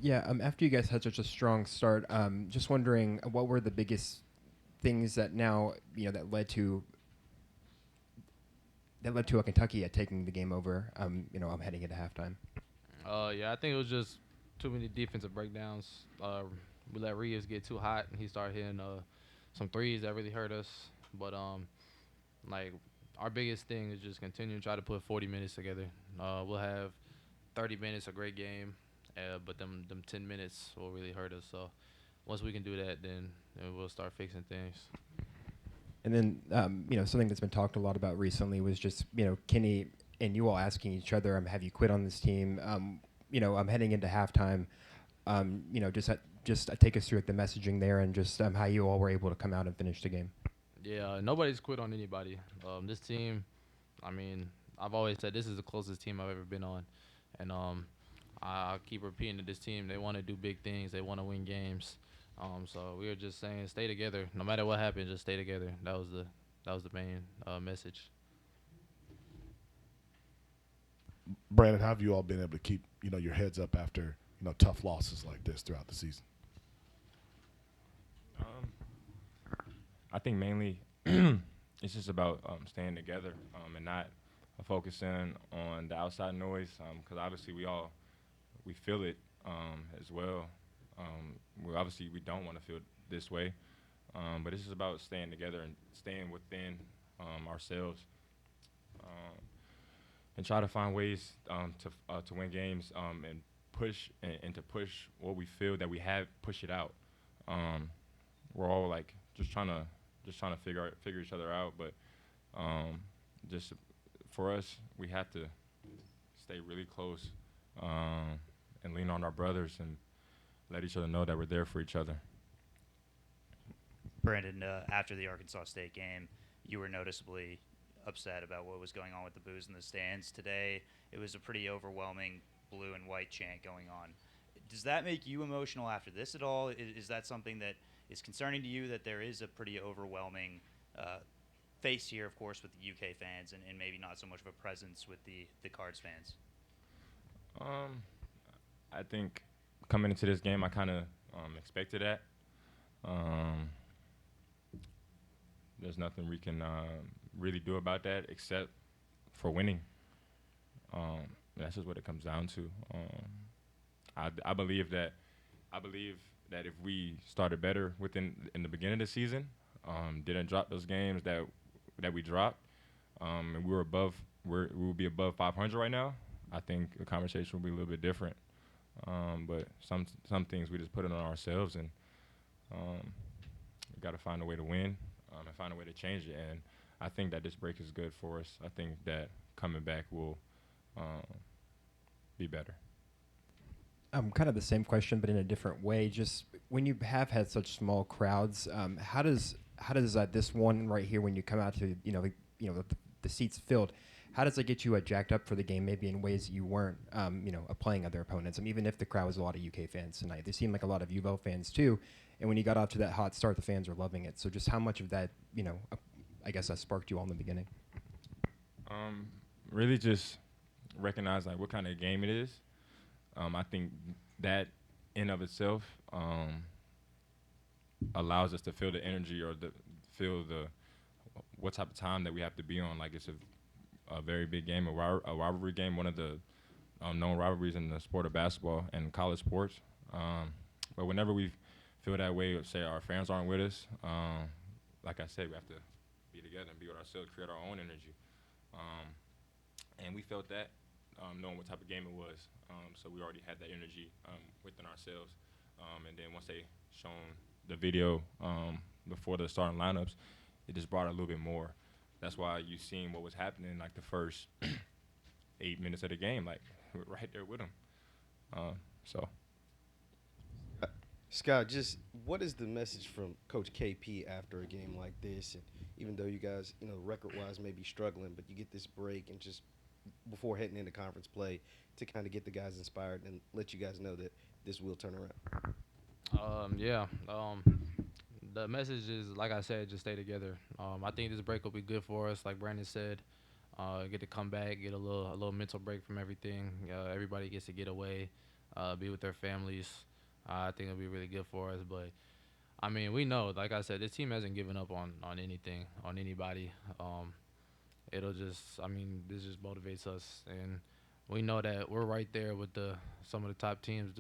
Yeah, after you guys had such a strong start, just wondering what were the biggest things that now that led to a Kentucky at taking the game over. I'm heading into halftime. Yeah, I think it was just too many defensive breakdowns. We let Reeves get too hot, and he started hitting some threes that really hurt us. But like our biggest thing is just continue to try to put 40 minutes together. We'll have 30 minutes a great game, but them 10 minutes will really hurt us. So once we can do that, then we'll start fixing things. And then, something that's been talked a lot about recently was just, Kenny and you all asking each other, have you quit on this team? I'm heading into halftime. Just take us through like, the messaging there and just how you all were able to come out and finish the game. Yeah, nobody's quit on anybody. This team, I mean, I've always said this is the closest team I've ever been on, and I keep repeating to this team they want to do big things, they want to win games. So we were just saying stay together, no matter what happens, just stay together. That was the main message. Brandon, how have you all been able to keep your heads up after tough losses like this throughout the season? Um, I think mainly it's just about staying together and not focusing on the outside noise because obviously we feel it as well. We don't want to feel this way, but it's just about staying together and staying within ourselves and try to find ways to win games and and to push what we feel that we have, push it out. Um, we're all like just trying to figure each other out, but um, just for us, we have to stay really close and lean on our brothers and let each other know that we're there for each other. Brandon, after the Arkansas State game, you were noticeably upset about what was going on with the booze in the stands today. It was a pretty overwhelming blue and white chant going on. Does that make you emotional after this at all? Is that something that is concerning to you, that there is a pretty overwhelming face here, of course, with the UK fans and maybe not so much of a presence with the Cards fans? Um, I think coming into this game, I kind of expected that. Um, there's nothing we can really do about that except for winning. Um, that's just what it comes down to. I believe that if we started better in the beginning of the season, didn't drop those games that we dropped, and we will be above 500 right now. I think the conversation will be a little bit different. But some things we just put it on ourselves, and we got to find a way to win and find a way to change it. And I think that this break is good for us. I think that coming back will um, be better. Kind of the same question, but in a different way. Just when you have had such small crowds, how does this one right here when you come out to the seats filled, how does it get you jacked up for the game? Maybe in ways you weren't, playing other opponents. Even if the crowd was a lot of UK fans tonight, they seemed like a lot of UVO fans too. And when you got off to that hot start, the fans were loving it. So just how much of that, I guess, sparked you all in the beginning? Um, really just recognize like what kind of game it is. I think that in of itself allows us to feel the energy or feel the what type of time that we have to be on. Like it's a very big game, a rivalry game, one of the known rivalries in the sport of basketball and college sports. But whenever we feel that way, or say our fans aren't with us, like I said, we have to be together and be with ourselves, create our own energy. Um, and we felt that, knowing what type of game it was. So we already had that energy within ourselves. And then once they shown the video before the starting lineups, it just brought a little bit more. That's why you seen what was happening like the first 8 minutes of the game, like we're right there with them. So Scott, just what is the message from Coach KP after a game like this? And even though you guys, record-wise may be struggling, but you get this break and just before heading into conference play to kind of get the guys inspired and let you guys know that this will turn around. Yeah. The message is, like I said, just stay together. I think this break will be good for us, like Brandon said. Get to come back, get a little mental break from everything. Everybody gets to get away. be with their families. I think it'll be really good for us. But I mean, we know, like I said, this team hasn't given up on anything, on anybody. It'll just, I mean, this just motivates us, and we know that we're right there with some of the top teams,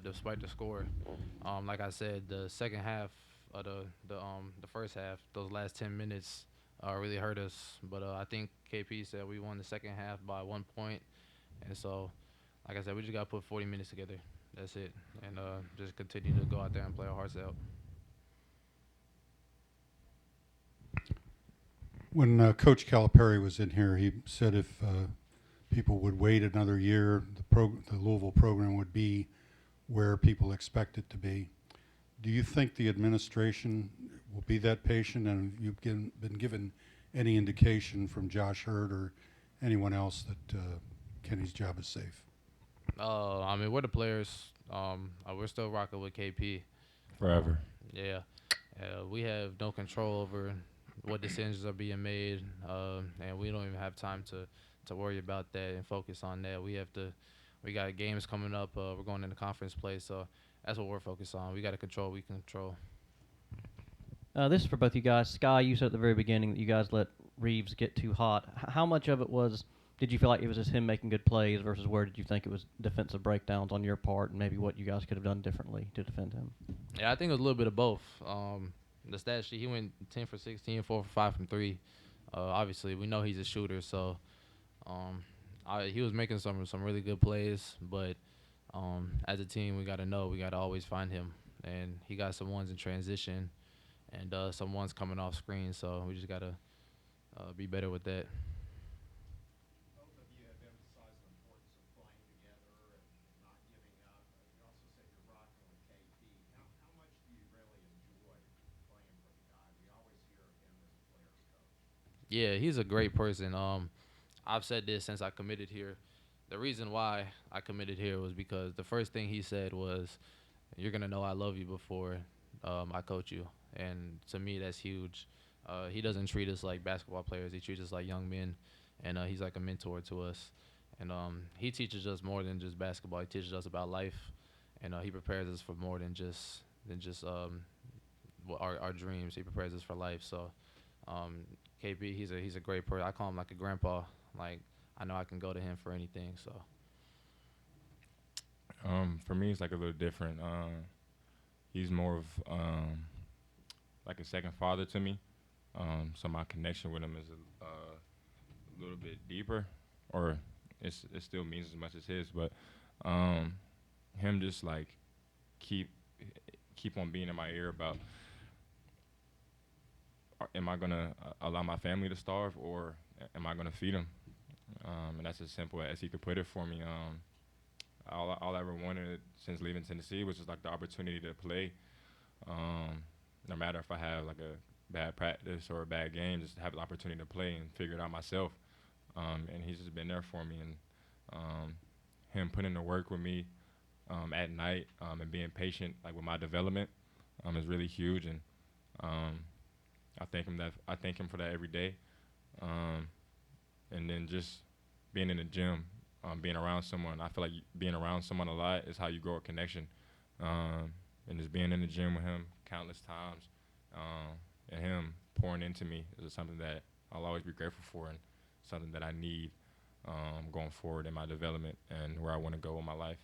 despite the score. Like I said, the second half of the first half, those last 10 minutes, really hurt us. But I think KP said we won the second half by 1 point, and so, like I said, we just got to put 40 minutes together. That's it, and just continue to go out there and play our hearts out. When Coach Calipari was in here, he said if people would wait another year, the Louisville program would be where people expect it to be. Do you think the administration will be that patient, and you've been given any indication from Josh Hurd or anyone else that Kenny's job is safe? I mean, we're the players. We're still rocking with KP. Forever. Yeah. We have no control over what decisions are being made, and we don't even have time to worry about that and focus on that. We got games coming up. We're going into conference play, so that's what we're focused on. We got to control what we can control. This is for both you guys. Skyy, you said at the very beginning that you guys let Reeves get too hot. How much of it was, did you feel like it was just him making good plays versus where did you think it was defensive breakdowns on your part and maybe what you guys could have done differently to defend him? Yeah, I think it was a little bit of both. The stat sheet, he went 10 for 16, 4 for 5 from 3. Obviously, we know he's a shooter, so he was making some really good plays. But as a team, we got to always find him. And he got some ones in transition and some ones coming off screen, so we just got to be better with that. Both of you have emphasized the importance of playing together and not giving up. You also said you're rocking with KP. How much do you really enjoy playing for the guy? We always hear of him as a player's coach. Yeah, he's a great person. I've said this since I committed here. The reason why I committed here was because the first thing he said was, "You're gonna know I love you before I coach you," and to me that's huge. He doesn't treat us like basketball players. He treats us like young men, and he's like a mentor to us. And he teaches us more than just basketball. He teaches us about life, and he prepares us for more than just our dreams. He prepares us for life. So KP, he's a great person. I call him like a grandpa. Like I know I can go to him for anything. So For me, it's like a little different. He's more of like a second father to me. So my connection with him is a little bit deeper, or it still means as much as his. But him just like keep on being in my ear about, am I gonna allow my family to starve, or am I gonna feed them? And that's as simple as he could put it for me. All I ever wanted since leaving Tennessee was just like the opportunity to play. No matter if I have like a bad practice or a bad game, just have the opportunity to play and figure it out myself. And he's just been there for me. And him putting in the work with me at night and being patient like with my development is really huge. And I thank him for that every day. And then just being in the gym, being around someone. I feel like being around someone a lot is how you grow a connection. And just being in the gym with him countless times, and him pouring into me is something that I'll always be grateful for, and something that I need going forward in my development and where I want to go in my life.